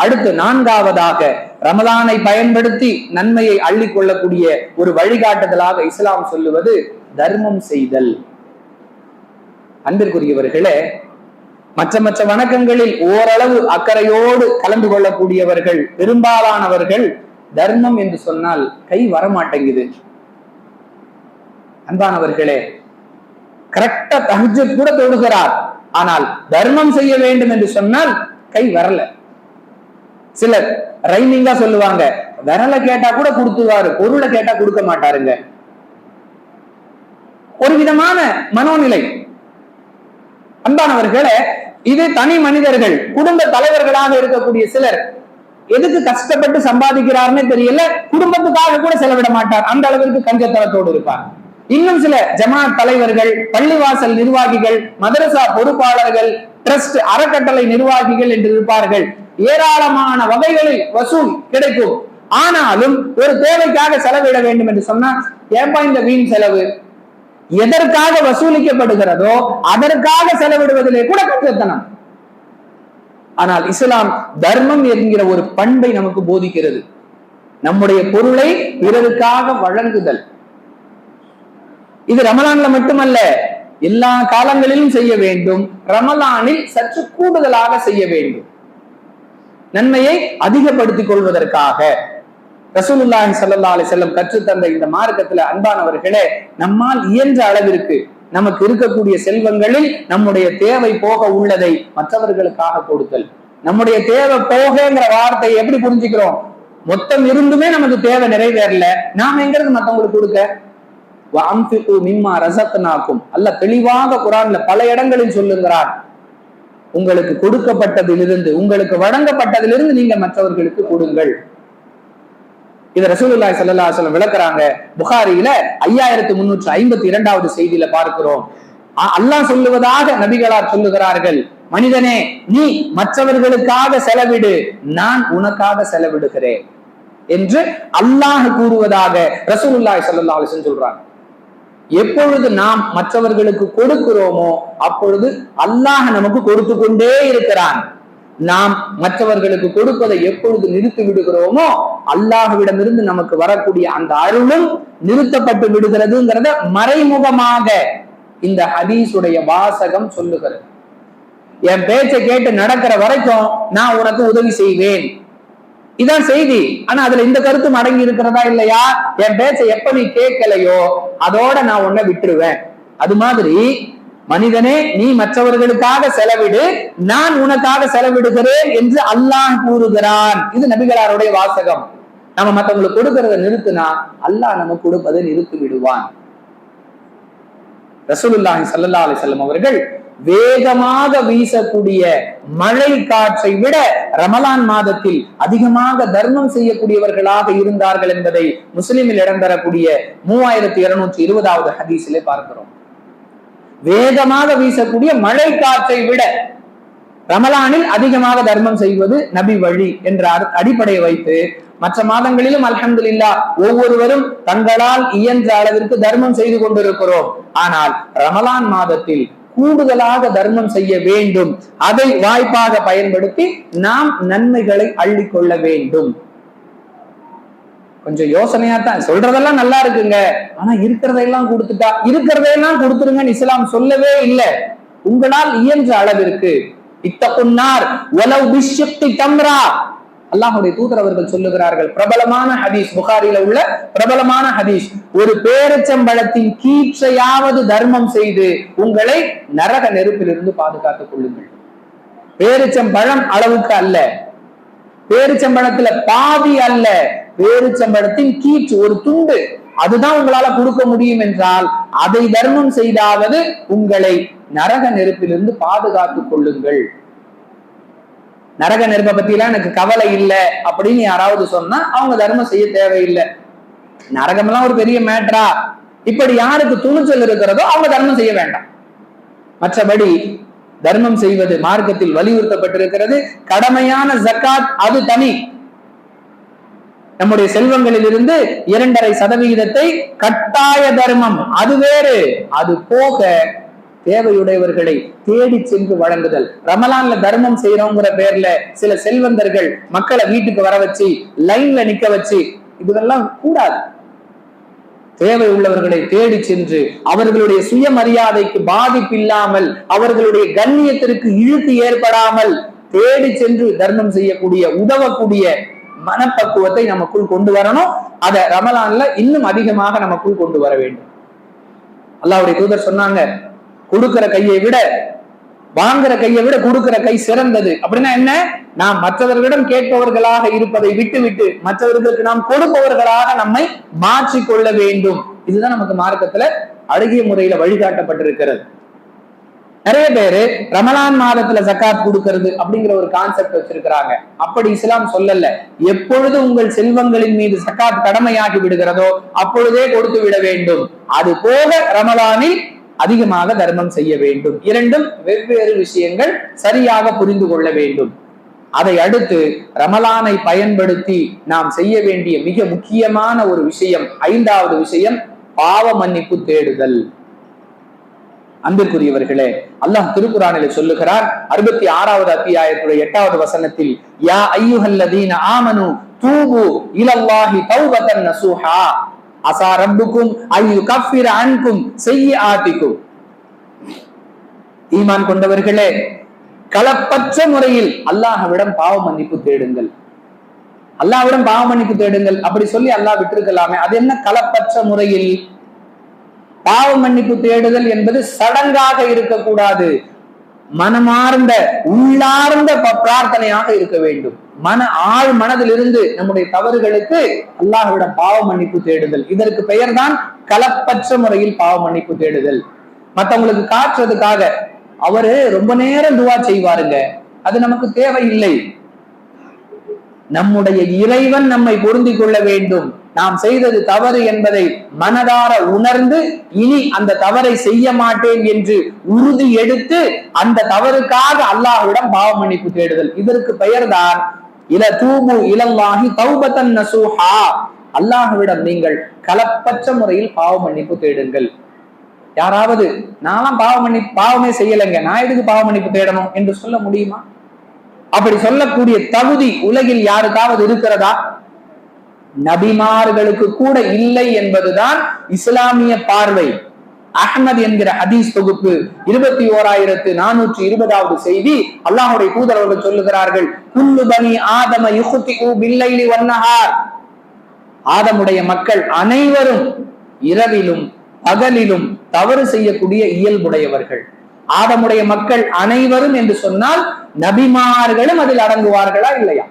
அடுத்து 4வதாக ரமலானை பயன்படுத்தி நன்மையை அள்ளிக் கொள்ளக்கூடிய ஒரு வழிகாட்டுதலாக இஸ்லாம் சொல்லுவது தர்மம் செய்தல். அன்பிற்குரியவர்களே, மற்ற வணக்கங்களில் ஓரளவு அக்கறையோடு கலந்து கொள்ளக்கூடியவர்கள் பெரும்பாலானவர்கள் தர்மம் என்று சொன்னால் கை வரமாட்டேங்குது. அன்பானவர்களே, கரெக்டா தஹஜ்ஜுத் கூட தொழுகிறார், ஆனால் தர்மம் செய்ய வேண்டும் என்று சொன்னால் கை வரல. சிலர் ரைமிங்கா சொல்லுவாங்க, விரலை கேட்டா கூட கொடுத்துவாரு, பொருளை கேட்டா கொடுக்க மாட்டாருங்க. ஒரு விதமான மனோநிலை. அன்பானவர்களே, இது தனி மனிதர்கள், குடும்ப தலைவர்களாக இருக்கக்கூடிய சிலர் எதுக்கு கஷ்டப்பட்டு சம்பாதிக்கிறாருன்னு தெரியல, குடும்பத்துக்காக கூட செலவிட மாட்டார், அந்த அளவிற்கு கஞ்சத்தனத்தோடு இருப்பார். இன்னும் சில ஜமாத் தலைவர்கள், பள்ளிவாசல் நிர்வாகிகள், மதரசா பொறுப்பாளர்கள், ட்ரஸ்ட் அறக்கட்டளை நிர்வாகிகள் என்று இருப்பார்கள். ஏராளமான வகைகளில் வசூல் கிடைக்கும். ஆனாலும் ஒரு தேவைக்காக செலவிட வேண்டும் என்று சொன்னா ஏன்பா இந்த வீண் செலவு? எதற்காக வசூலிக்கப்படுகிறதோ அதற்காக செலவிடுவதிலே கூட கற்றுத்தனம். ஆனால் இஸ்லாம் தர்மம் என்கிற ஒரு பண்பை நமக்கு போதிக்கிறது. நம்முடைய பொருளை பிறருக்காக வழங்குதல். இது ரமலான்ல மட்டுமல்ல, எல்லா காலங்களிலும் செய்ய வேண்டும். ரமலானில் சற்று கூடுதலாக செய்ய வேண்டும், நன்மையை அதிகப்படுத்திக் கொள்வதற்காக. ரசூலுல்லாஹி ஸல்லல்லாஹு அலைஹி வஸல்லம் கற்றுத்தந்த இந்த மார்க்கத்துல அன்பானவர்களே, நம்மால் இயன்ற அளவிற்கு நமக்கு இருக்கக்கூடிய செல்வங்களில் நம்முடைய தேவை போக உள்ளதை மற்றவர்களுக்காக கொடுத்தல். நம்முடைய தேவை போகங்கிற வார்த்தையை எப்படி புரிஞ்சுக்கிறோம்? மொத்தம் இருந்துமே நமக்கு தேவை நிறைவேறல, நாம எங்கிறது மத்தவங்களுக்கு கொடுக்க? அல்லாஹ் தெளிவாக குர்ஆன்ல பல இடங்களில் சொல்லுகிறார், உங்களுக்கு கொடுக்கப்பட்டதிலிருந்து, உங்களுக்கு வழங்கப்பட்டதிலிருந்து நீங்க மற்றவர்களுக்கு கொடுங்கள். இத ரசூலுல்லாஹி ஸல்லல்லாஹு அலைஹி வஸல்லம் விளக்குறாங்க. புகாரியில 5352வது செய்தியில பார்க்கிறோம். அல்லாஹ் சொல்லுவதாக நபிகளார் சொல்லுகிறார்கள், மனிதனே நீ மற்றவர்களுக்காக செலவிடு, நான் உனக்காக செலவிடுகிறேன் என்று அல்லாஹ் கூறுவதாக ரசூலுல்லாஹி ஸல்லல்லாஹு அலைஹி வஸல்லம் சொல்றாங்க. எப்பொழுது நாம் மற்றவர்களுக்கு கொடுக்கிறோமோ அப்பொழுது அல்லாஹ் நமக்கு கொடுத்து கொண்டே இருக்கிறான். நாம் மற்றவர்களுக்கு கொடுப்பதை எப்பொழுது நிறுத்தி விடுகிறோமோ அல்லாஹ்விடமிருந்து நமக்கு வரக்கூடிய அந்த அருளும் நிறுத்தப்பட்டு விடுகிறதுங்கிறத மறைமுகமாக இந்த ஹதீஸுடைய வாசகம் சொல்லுகிறது. என் பேச்சை கேட்டு நடக்கிற வரைக்கும் நான் உனக்கு உதவி செய்வேன், இதான் செய்தி. ஆனா அதுல இந்த கருத்து அடங்கி இருக்கிறதா இல்லையா? என் பேச்சை எப்ப நீ கேட்கலையோ அதோட நான் உன்னை விட்டுருவேன். அது மாதிரி மனிதனே நீ மற்றவர்களுக்காக செலவிடு, நான் உனக்காக செலவிடுகிறேன் என்று அல்லாஹ் கூறுகிறான். இது நபிகளாருடைய வாசகம். நம்ம மற்றவங்களுக்கு கொடுக்கறத நிறுத்தினா அல்லாஹ் நமக்கு கொடுப்பதை நிறுத்தி விடுவான். ரசூலுல்லாஹி ஸல்லல்லாஹு அலைஹி வஸல்லம் அவர்கள் வேகமாக வீசக்கூடிய மழை காற்றை விட ரமலான் மாதத்தில் அதிகமாக தர்மம் செய்யக்கூடியவர்களாக இருந்தார்கள் என்பதை முஸ்லிமில் இடம்பெறக்கூடிய 3220வது ஹதீஸிலே பார்க்கிறோம். வேகமாக வீசக்கூடிய மழை காற்றை விட ரமலானில் அதிகமாக தர்மம் செய்வது நபி வழி என்ற அடிப்படையை வைத்து மற்ற மாதங்களிலும் அல்ஹம்துலில்லாஹ் ஒவ்வொருவரும் தங்களால் இயன்ற அளவிற்கு தர்மம் செய்து கொண்டிருக்கிறோம். ஆனால் ரமலான் மாதத்தில் கூடுதலாக தர்மம் செய்ய வேண்டும். அதை வாய்ப்பாக பயன்படுத்தி நாம் நன்மைகளை அள்ளிக்கொள்ள வேண்டும். கொஞ்சம் யோசனையா தான் சொல்றதெல்லாம் நல்லா இருக்குங்க, ஆனா இருக்கிறதையெல்லாம் கொடுத்துட்டா, இருக்கிறதையெல்லாம் கொடுத்துருங்கன்னு இஸ்லாம் சொல்லவே இல்லை. உங்களால் இயன்ற அளவிற்கு இத்தகுன்னார் வலவ் பிஷ்ஷித்தி தம்ரா, அல்லாஹ்வுடைய தூதர் அவர்கள் சொல்லுகிறார்கள். பிரபலமான ஹதீஸ், புகாரில உள்ள பிரபலமான ஹதீஸ், ஒரு பேரிச்சம்பழத்தின் கீற்றையாவது தர்மம் செய்து உங்களை நரக நெருப்பிலிருந்து பாதுகாத்துக் கொள்ளுங்கள். பேரிச்சம்பழம் அளவுக்கு அல்ல, பேரிச்சம்பழத்துல பாதி அல்ல, பேரிச்சம்பழத்தின் கீற்று ஒரு துண்டு, அதுதான் உங்களால கொடுக்க முடியும் என்றால் அதை தர்மம் செய்தாவது உங்களை நரக நெருப்பிலிருந்து பாதுகாத்துக் கொள்ளுங்கள். நரக நெருப்பை பத்தி எல்லாம் எனக்கு கவலை இல்லை அப்படின்னு யாராவது சொன்னா அவங்க தர்மம் செய்ய தேவையில்லை. நரகம்லாம் ஒரு பெரிய மேட்டரா? இப்படி யாருக்கு துணிச்சல் இருக்கிறதோ அவங்க தர்மம் செய்ய வேண்டாம். மற்றபடி தர்மம் செய்வது மார்க்கத்தில் வலியுறுத்தப்பட்டிருக்கிறது. கடமையான ஜக்காத் அது தனி. நம்முடைய செல்வங்களில் இருந்து 2.5% கட்டாய தர்மம் அது வேறு. அது போக தேவையுடையவர்களை தேடி சென்று வழங்குதல். ரமலான்ல தர்மம் செய்யறோங்கிற பேர்ல சில செல்வந்தர்கள் மக்களை வீட்டுக்கு வர வச்சு லைன்ல நிக்க வச்சு இதெல்லாம் கூடாது. தேவை உள்ளவர்களை தேடி சென்று அவர்களுடைய சுயமரியாதைக்கு பாதிப்பு இல்லாமல், அவர்களுடைய கண்ணியத்திற்கு இழுத்து ஏற்படாமல் தேடி சென்று தர்மம் செய்யக்கூடிய, உதவக்கூடிய மனப்பக்குவத்தை நமக்குள் கொண்டு வரணும். அதை ரமலான்ல இன்னும் அதிகமாக நமக்குள் கொண்டு வர வேண்டும். அல்லாஹ்வுடைய தூதர் சொன்னாங்க, கொடுக்கிற கையை விட வாங்குற கையை விட கொடுக்கிற கை சிறந்தது. அப்படின்னா என்ன? நாம் மற்றவர்களிடம் கேட்பவர்களாக இருப்பதை விட்டுவிட்டு மற்றவர்களுக்கு நாம் கொடுப்பவர்களாக நம்மை மாற்றிக்கொள்ள வேண்டும். இதுதான் நமக்கு மார்க்கத்துல அழகிய முறையில வழிகாட்டப்பட்டிருக்கிறது. நிறைய பேரு ரமலான் மாதத்துல ஜக்காத் கொடுக்கிறது அப்படிங்கிற ஒரு கான்செப்ட் வச்சிருக்கிறாங்க. அப்படி இஸ்லாம் சொல்லல. எப்பொழுது உங்கள் செல்வங்களின் மீது ஜக்காத் கடமையாகி விடுகிறதோ அப்பொழுதே கொடுத்து விட வேண்டும். அது போக ரமலானில் அதிகமாக தர்மம் செய்ய வேண்டும். இரண்டும் வெவ்வேறு விஷயங்கள், சரியாக புரிந்து கொள்ள வேண்டும். அதை அடுத்து ரமலானை பயன்படுத்தி நாம் செய்ய வேண்டிய மிக முக்கியமான ஒரு விஷயம், 5வது விஷயம், பாவ மன்னிப்பு தேடுதல். அன்பிற்குரியவர்களே, அல்லாஹ் திருக்குர்ஆனிலே சொல்லுகிறார், 66வது அத்தியாயத்துடைய 8வது வசனத்தில், யா அய்யுஹல்லதீன ஆமனு தூபு இலல்லாஹி தௌபத்தன் நசூஹா அஸா ரப்புக்கும் அய்யுகஃபிர அன்கும் ஸய்யிஆத்திக்கும். ஈமான் கொண்டவர்களே, கலப்பற்ற முறையில் அல்லாஹ்விடம் பாவ மன்னிப்பு தேடுங்கள். அல்லாஹ்விடம் பாவ மன்னிப்பு தேடுங்கள் அப்படி சொல்லி அல்லாஹ் விட்டிருக்கலாமே, அது என்ன கலப்பற்ற முறையில்? பாவ மன்னிப்பு தேடுதல் என்பது சடங்காக இருக்கக்கூடாது, மனமார்ந்த உள்ளார்ந்த பிரார்த்தனையாக இருக்க வேண்டும். ஆழ் மனதிலிருந்து நம்முடைய தவறுகளுக்கு அல்லாஹ்விடம் பாவ மன்னிப்பு தேடுதல், இதற்கு பெயர்தான் கலப்பற்ற முறையில் பாவ மன்னிப்பு தேடுதல். மற்றவங்களுக்கு காட்டுறதுக்காக அவரு ரொம்ப நேரம் துவா செய்வாருங்க, அது நமக்கு தேவையில்லை. நம்முடைய இறைவன் நம்மை பொருந்தி கொள்ள வேண்டும். நாம் செய்தது தவறு என்பதை மனதார உணர்ந்து இனி அந்த தவறை செய்ய மாட்டேன் என்று உறுதி எடுத்து அந்த தவறுக்காக அல்லாஹ்விடம் பாவ மன்னிப்பு தேடுதல், இதற்கு பெயர்தான் இல தூபு இலல்லாஹி தௌபத்தன் நசூஹா. அல்லாஹ்விடம் நீங்கள் கலப்பற்ற முறையில் பாவ மன்னிப்பு தேடுங்கள். யாராவது நான்லாம் பாவமே செய்யலைங்க, நான் எதுக்கு பாவ மன்னிப்பு தேடணும் என்று சொல்ல முடியுமா? அப்படி சொல்லக்கூடிய தகுதி உலகில் யாருக்காவது இருக்கிறதா? நபிமார்களுக்கு கூட இல்லை என்பதுதான் இஸ்லாமிய பார்வை. அஹ்மத் என்கிற ஹதீஸ் தொகுப்பு 21420வது செய்தி, அல்லாஹ்வுடைய தூதர் அவர்கள் சொல்லுகிறார்கள், குல்லு பனி ஆதம யுக்திஉ பில்லைலி வன்னஹார். ஆதமுடைய மக்கள் அனைவரும் இரவிலும் பகலிலும் தவறு செய்யக்கூடிய இயல்புடையவர்கள். ஆதமுடைய மக்கள் அனைவரும் என்று சொன்னால் நபிமார்களும் அதில் அடங்குவார்களா இல்லையா?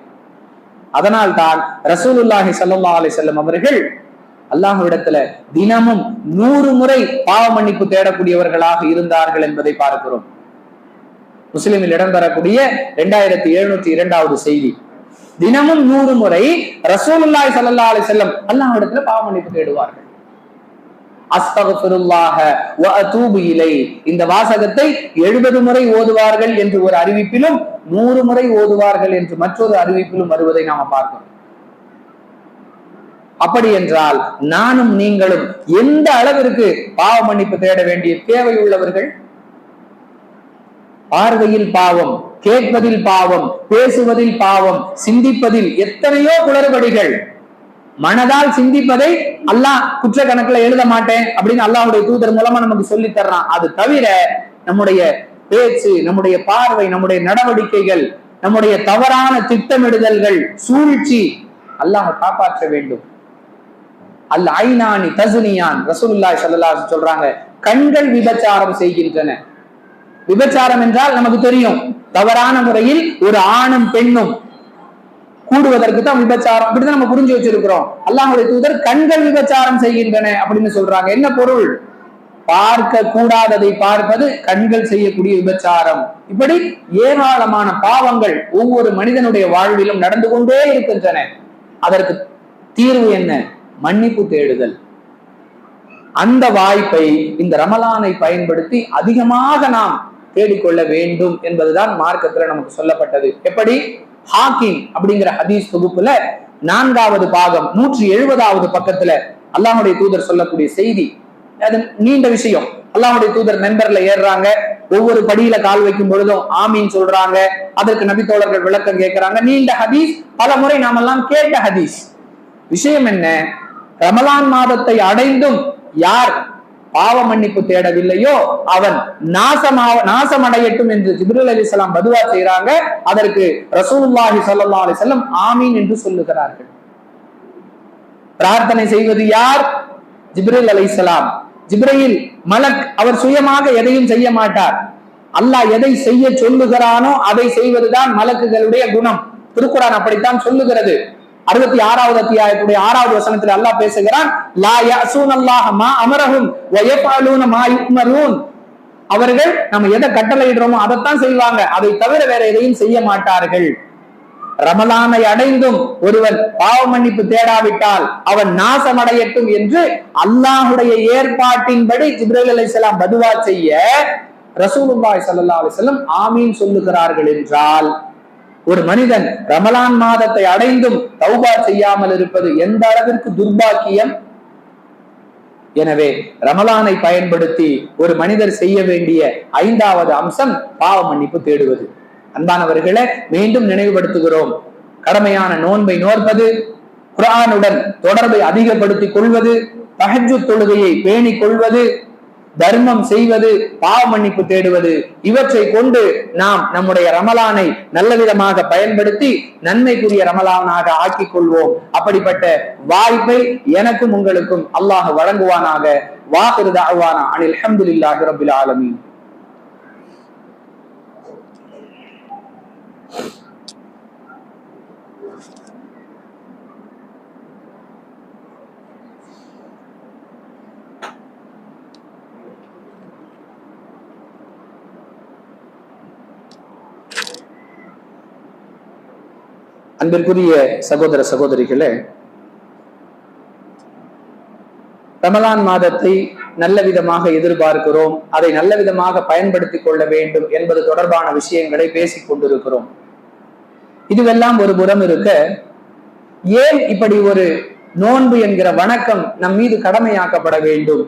அதனால் தான் ரசூலுல்லாஹி ஸல்லல்லாஹு அலைஹி வஸல்லம் அவர்கள் அல்லாஹ்விடத்துல தினமும் 100 முறை பாவ மன்னிப்பு தேடக்கூடியவர்களாக இருந்தார்கள் என்பதை பார்க்கிறோம். முஸ்லிமில் இடம்பெறக்கூடிய 2702வது செய்தி, தினமும் 100 முறை ரசூலுல்லாஹி ஸல்லல்லாஹு அலைஹி வஸல்லம் அல்லாஹ்விடத்துல பாவ மன்னிப்பு தேடுவார்கள். அஸ்தக்ஃபிருல்லாஹ வ அதூபு இலை, இந்த வாசகத்தை 70 முறை ஓதுவார்கள் என்று ஒரு அறிவிப்பிலும் 100 முறை ஓதுவார்கள் என்று மற்றொரு அறிவிப்பிலும் வருவதை நாம பார்க்கிறோம். அப்படி என்றால் நானும் நீங்களும் எந்த அளவிற்கு பாவ மன்னிப்பு தேட வேண்டிய தேவை உள்ளவர்கள்? பார்வையில் பாவம், கேட்பதில் பாவம், பேசுவதில் பாவம், சிந்திப்பதில் எத்தனையோ குளறுபடிகள். மனதால் சிந்திப்பதை அல்லாஹ் குற்ற கணக்குல எழுத மாட்டேன் அப்படின்னு அல்லாஹ்வுடைய தூதர் மூலமா நமக்கு சொல்லி தர்றான். அது தவிர நம்முடைய பேச்சு, நம்முடைய பார்வை, நம்முடைய நடவடிக்கைகள், நம்முடைய தவறான திட்டமிடுதல்கள், சூழ்ச்சி, அல்லாஹ் காப்பாற்ற வேண்டும். அல் ஐனானி தஸ்னியான், ரசூலுல்லாஹி ஸல்லல்லாஹு அலைஹி வஸல்லம் சொல்றாங்க, கண்கள் விபச்சாரம் செய்கின்றன. விபச்சாரம் என்றால் நமக்கு தெரியும், தவறான முறையில் ஒரு ஆணும் பெண்ணும் கூடுவதற்கு தான் விபச்சாரம், அப்படிதான் நம்ம புரிஞ்சு வச்சிருக்கிறோம். அல்லாஹ்வுடைய தூதர் கண்கள் விபச்சாரம் செய்கின்றன அப்படின்னு சொல்றாங்க. என்ன பொருள்? பார்க்க கூடாததை பார்ப்பது கண்கள் செய்யக்கூடிய விபச்சாரம். இப்படி ஏராளமான பாவங்கள் ஒவ்வொரு மனிதனுடைய வாழ்விலும் நடந்து கொண்டே இருக்கின்றன. அதற்கு தீர்வு என்ன? மன்னிப்பு தேடுதல். அந்த வாய்ப்பை இந்த ரமலானை பயன்படுத்தி அதிகமாக நாம் தேடிக்கொள்ள வேண்டும் என்பதுதான் மார்க்கத்துல நமக்கு சொல்லப்பட்டது. எப்படி? ஹாக்கிம் அப்படிங்கிற ஹதீஸ் தொகுப்புல 4வது பாகம் 170வது பக்கத்துல அல்லாஹ்வுடைய தூதர் சொல்லக்கூடிய செய்தி, அது நீண்ட விஷயம். அல்லாஹ்வுடைய தூதர் மெம்பர்ல ஏறுறாங்க, ஒவ்வொரு படியில கால் வைக்கும் பொழுதும் ஆமீன் சொல்றாங்க, அதற்கு நபி தோழர்கள் விளக்கம் கேட்கிறாங்க. நீண்ட ஹதீஸ், பல முறை நாமெல்லாம் கேட்ட ஹதீஸ். விஷயம் என்ன? ரமலான் மாதத்தை அடைந்தும் யார் பாவ மன்னிப்பு தேடவில்லையோ அவன் நாசமடையட்டும் என்று ஜிப்ரீல் அலைஹிஸ்ஸலாம் பதுவா செய்றாங்க. அதற்கு ரசூலுல்லாஹி ஸல்லல்லாஹு அலைஹி வஸல்லம் ஆமீன் என்று சொல்லுகிறார்கள். பிரார்த்தனை செய்வது யார்? ஜிப்ரீல் அலைஹிஸ்ஸலாம். ஜிப்ரீல் மலக், அவர் சுயமாக எதையும் செய்ய மாட்டார். அல்லாஹ் எதை செய்ய சொல்லுகிறானோ அதை செய்வதுதான் மலக்குகளுடைய குணம். திருக்குர்ஆன் அப்படித்தான் சொல்லுகிறது. 66வது அத்தியாயத்துடைய 6வது வசனத்தில் அல்லாஹ் பேசுகிறான், லா யஸூனல்லாஹ மா அமரஹும் வ யஃபஅலூன மா யுமரூன். அவர்கள் நம்ம எதை கட்டளையிடுறோமோ அதைத்தான் செய்வாங்க, அதை தவிர வேற எதையும் செய்ய மாட்டார்கள். ரமலானை அடைந்தும் ஒருவன் பாவ மன்னிப்பு தேடாவிட்டால் அவன் நாசமடையட்டும் என்று அல்லாஹ்வுடைய ஏற்பாட்டின்படி ஜிப்ரீல் அலைஹிஸ்ஸலாம் பதுவா செய்ய ரசூலுல்லாஹி ஸல்லல்லாஹு அலைஹி வஸல்லம் ஆமீன் சொல்லுகிறார்கள் என்றால் ஒரு மனிதன் ரமலான் மாதத்தை அடைந்தும் தௌபா செய்யாமல் இருப்பது எந்த அளவிற்கு துர்பாக்கியம். எனவே ரமலானை பயன்படுத்தி ஒரு மனிதர் செய்ய வேண்டிய 5வது அம்சம் பாவ மன்னிப்பு தேடுவது. அன்பானவர்களை மீண்டும் நினைவுபடுத்துகிறோம். கடமையான நோன்பை நோற்பது, குர்ஆனுடன் தொடர்பை அதிகப்படுத்திக் கொள்வது, தஹஜ்ஜுத் தொழுகையை பேணிக் கொள்வது, தர்மம் செய்வது, பாவ மன்னிப்பு தேடுவது, இவற்றை கொண்டு நாம் நம்முடைய ரமலானை நல்ல விதமாக பயன்படுத்தி நன்மைக்குரிய ரமலானாக ஆக்கிக் கொள்வோம். அப்படிப்பட்ட வாய்ப்பை எனக்கும் உங்களுக்கும் அல்லாஹ் வழங்குவானாக. வாஹிரு தஅவானா அனில் ஹம்துலில்லாஹி ரப்பில் ஆலமீன். அன்பிற்குரிய சகோதர சகோதரிகளே, ரமலான் மாதத்தை நல்ல விதமாக எதிர்பார்க்கிறோம், அதை நல்ல விதமாக பயன்படுத்திக் கொள்ள வேண்டும் என்பது தொடர்பான விஷயங்களை பேசிக் கொண்டிருக்கிறோம். இதுவெல்லாம் ஒரு புறம் இருக்க, ஏன் இப்படி ஒரு நோன்பு என்கிற வணக்கம் நம் மீது கடமையாக்கப்பட வேண்டும்?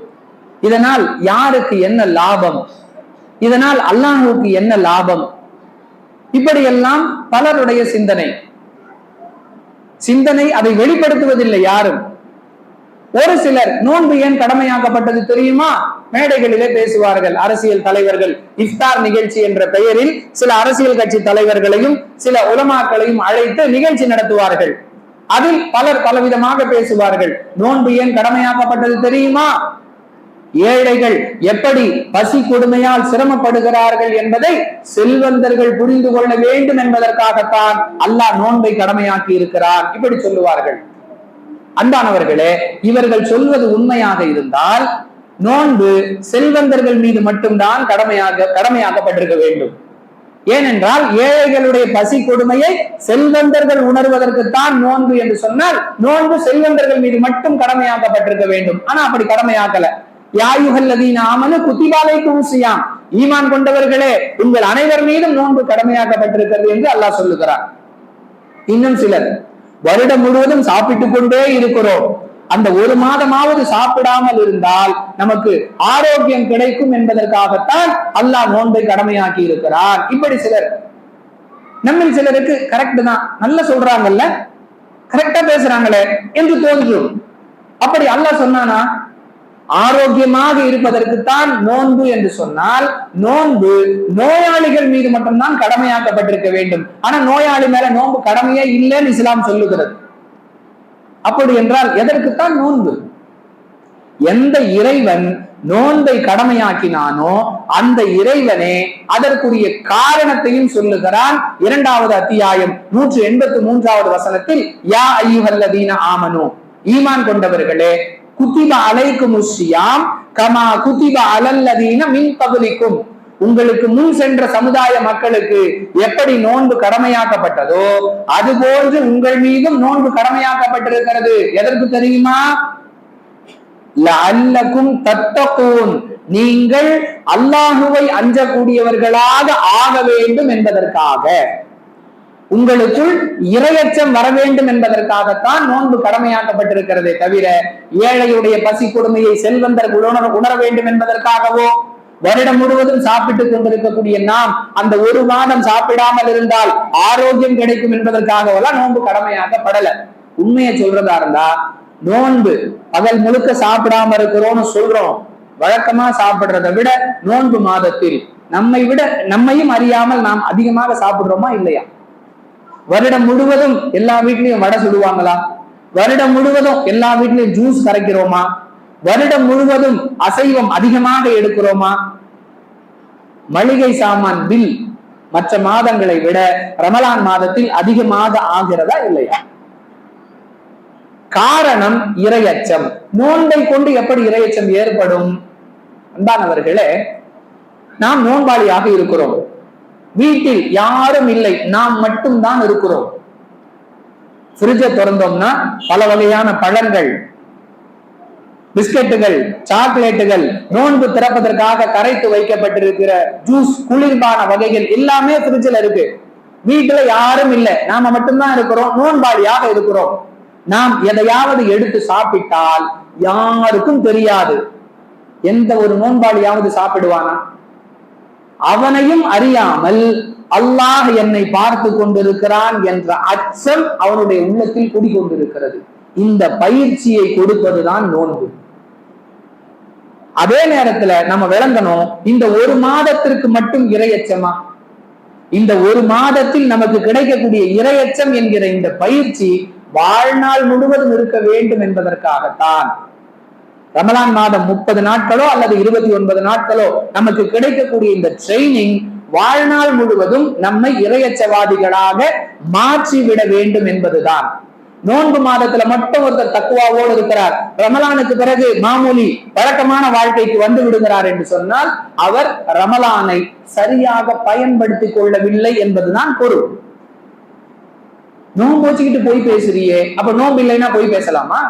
இதனால் யாருக்கு என்ன லாபம்? இதனால் அல்லாஹ்வுக்கு என்ன லாபம்? இப்படியெல்லாம் பலருடைய சிந்தனை அதை வெளிப்படுத்துவதில்லை யாரும். ஒரு சிலர் நோன்பு ஏன் கடமையாக்கப்பட்டது தெரியுமா? மேடைகளிலே பேசுவார்கள். அரசியல் தலைவர்கள் இஃப்தார் நிகழ்ச்சி என்ற பெயரில் சில அரசியல் கட்சி தலைவர்களையும் சில உலமாக்களையும் அழைத்து நிகழ்ச்சி நடத்துவார்கள். அதில் பலர் பலவிதமாக பேசுவார்கள். நோன்பு ஏன் கடமையாக்கப்பட்டது தெரியுமா? ஏழைகள் எப்படி பசி கொடுமையால் சிரமப்படுகிறார்கள் என்பதை செல்வந்தர்கள் புரிந்து கொள்ள வேண்டும் என்பதற்காகத்தான் அல்லாஹ் நோன்பை கடமையாக்கி இருக்கிறார், இப்படி சொல்லுவார்கள். அன்பானவர்களே, இவர்கள் சொல்வது உண்மையாக இருந்தால் நோன்பு செல்வந்தர்கள் மீது மட்டும்தான் கடமையாக்கப்பட்டிருக்க வேண்டும். ஏனென்றால் ஏழைகளுடைய பசி கொடுமையை செல்வந்தர்கள் உணர்வதற்குத்தான் நோன்பு என்று சொன்னால் நோன்பு செல்வந்தர்கள் மீது மட்டும் கடமையாக்கப்பட்டிருக்க வேண்டும். ஆனா அப்படி கடமையாக்கல. ஈமான் கொண்டவர்களே, உங்கள் அனைவர் மீதும் நோன்பு கடமையாக்கப்பட்டிருக்கிறது என்று அல்லாஹ் சொல்லுகிறார். இன்னும் சிலர் வருடம் முழுவதும் சாப்பிட்டுக் கொண்டே இருக்கிறோம், அந்த ஒரு மாதமாவது சாப்பிடாமல் இருந்தால் நமக்கு ஆரோக்கியம் கிடைக்கும் என்பதற்காகத்தான் அல்லாஹ் நோன்பை கடமையாக்கி இருக்கிறார். இப்படி சிலர், நம்ம சிலருக்கு கரெக்ட் தான், நல்லா சொல்றாங்கல்ல, கரெக்டா பேசுறாங்களே என்று தோன்றும். அப்படி அல்லாஹ் சொன்னானா? ஆரோக்கியமாக இருப்பதற்குத்தான் நோன்பு என்று சொன்னால் நோன்பு நோயாளிகள் மீது மட்டும்தான் கடமையாக்கப்பட்டிருக்க வேண்டும். ஆனா நோயாளி மேல நோன்பு கடமையே இல்லைன்னு இஸ்லாம் சொல்லுகிறது. அப்படி என்றால் எதற்குத்தான் நோன்பு? எந்த இறைவன் நோன்பை கடமையாக்கினானோ அந்த இறைவனே அதற்குரிய காரணத்தையும் சொல்லுகிறான். 2வது அத்தியாயம் 183வது வசனத்தில், யா அய்யுஹல்லதீன ஆமனு, ஈமான் கொண்டவர்களே, குத்திப அலைக்குமுஸ் ஸியாம் கமா குத்திப அலல்லதீன மின் கப்லிக்கும், உங்களுக்கு முன் சென்ற சமுதாய மக்களுக்கு எப்படி நோன்பு கடமையாக்கப்பட்டதோ அதுபோன்று உங்கள் மீதும் நோன்பு கடமையாக்கப்பட்டிருக்கிறது. எதற்கு தெரியுமா? லஅல்லகும் தத்தகூன், நீங்கள் அல்லாஹுவை அஞ்சக்கூடியவர்களாக ஆக வேண்டும் என்பதற்காக, உங்களுக்குள் இரையச்சம் வர வேண்டும் என்பதற்காகத்தான் நோன்பு கடமையாக்கப்பட்டிருக்கிறதே தவிர ஏழையுடைய பசி கொடுமையை செல்வந்தர்கள் உணர வேண்டும் என்பதற்காகவோ, வருடம் முழுவதும் சாப்பிட்டுக் கொண்டிருக்கக்கூடிய நாம் அந்த ஒரு மாதம் சாப்பிடாமல் இருந்தால் ஆரோக்கியம் கிடைக்கும் என்பதற்காகவெல்லாம் நோன்பு கடமையாக்கப்படல. உண்மையை சொல்றதா இருந்தா, நோன்பு பகல் முழுக்க சாப்பிடாம இருக்கிறோம்னு சொல்றோம். வழக்கமா சாப்பிடுறதை விட நோன்பு மாதத்தில் நம்மையும் அறியாமல் நாம் அதிகமாக சாப்பிடுறோமா இல்லையா? வருடம் முழுவதும் எல்லா வீட்லயும் வடை சுடுவாங்களா? வருடம் முழுவதும் எல்லா வீட்லயும் ஜூஸ் கரைக்கிறோமா? வருடம் முழுவதும் அசைவம் அதிகமாக எடுக்கிறோமா? மளிகை சாமான் பில் மற்ற மாதங்களை விட ரமலான் மாதத்தில் அதிகமாக ஆகிறதா இல்லையா? காரணம் இரையச்சம். நோன்பை கொண்டு எப்படி இரையச்சம் ஏற்படும்? அன்பானவர்களே, நாம் நோன்பாளியாக இருக்கிறோம், வீட்டில் யாரும் இல்லை, நாம் மட்டும் தான் இருக்கிறோம். ஃப்ரிட்ஜை திறந்தோம்னா பல வகையான பழங்கள், பிஸ்கட்டுகள், சாக்லேட்டுகள், நோன்பு திறப்பதற்காக கரைத்து வைக்கப்பட்டிருக்கிற ஜூஸ், குளிர்பான வகைகள் எல்லாமே ஃப்ரிட்ஜில் இருக்கு. வீட்டுல யாரும் இல்லை, நாம மட்டும்தான் இருக்கிறோம், நோன்பாளியாக இருக்கிறோம். நாம் எதையாவது எடுத்து சாப்பிட்டால் யாருக்கும் தெரியாது. எந்த ஒரு நோன்பாளியாவது சாப்பிடுவானா? அவனையும் அறியாமல் அல்லாஹ் என்னை பார்த்து கொண்டிருக்கிறான் என்ற அச்சம் அவனுடைய உள்ளத்தில் குடிக்கொண்டிருக்கிறது. இந்த பயிற்சியை கொடுப்பதுதான் நோன்பு. அதே நேரத்துல நம்ம விளங்கணும், இந்த ஒரு மாதத்திற்கு மட்டும் இறையச்சமா? இந்த ஒரு மாதத்தில் நமக்கு கிடைக்கக்கூடிய இறையச்சம் என்கிற இந்த பயிற்சி வாழ்நாள் முழுவதும் இருக்க வேண்டும் என்பதற்காகத்தான் ரமலான் மாதம் 30 நாட்களோ அல்லது 29 நாட்களோ நமக்கு கிடைக்கக்கூடிய இந்த ட்ரைனிங் வாழ்நாள் முழுவதும் நம்மை இறையச்சவாதிகளாக மாற்றிவிட வேண்டும் என்பதுதான். நோன்பு மாதத்துல மட்டும் ஒருத்தர் தக்குவாவோடு இருக்கிறார், ரமலானுக்கு பிறகு மாமூலி வழக்கமான வாழ்க்கைக்கு வந்து விடுகிறார் என்று சொன்னால் அவர் ரமலானை சரியாக பயன்படுத்திக் கொள்ளவில்லை என்பதுதான் பொருள். நோன்பு வச்சுக்கிட்டு போய் பேசுறியே, அப்ப நோன்பு இல்லைன்னா போய் பேசலாமா?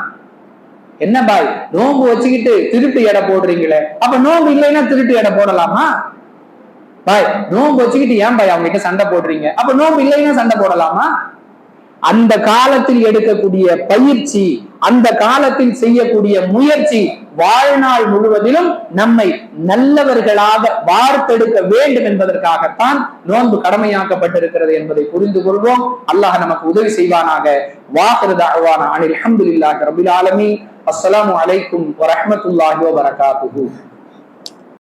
என்ன பாய், நோன்பு வச்சுக்கிட்டு திருட்டு எடை போடுறீங்களே, அப்ப நோன்பு இல்லைன்னா திருட்டு எடை போடலாமா? பாய், நோன்பு வச்சுக்கிட்டு ஏன் பாய் அவங்க கிட்ட சண்டை போடுறீங்க, அப்ப நோன்பு இல்லைன்னா சண்டை போடலாமா? அந்த காலத்தில் எடுக்கக்கூடிய பயிற்சி, அந்த காலத்தில் செய்யக்கூடிய முயற்சி வாழ்நாள் முழுவதிலும் நம்மை நல்லவர்களாக வார்த்தெடுக்க வேண்டும் என்பதற்காகத்தான் நோன்பு கடமையாக்கப்பட்டிருக்கிறது என்பதை புரிந்து கொள்வோம். அல்லாஹ் நமக்கு உதவி செய்வானாக. வாஹிரு தஅவானா அனில் ஹம்துலில்லாஹி ரப்பில் ஆலமீன். அஸ்ஸலாமு அலைக்கும் வரஹ்மத்துல்லாஹி வபரகாத்துஹு.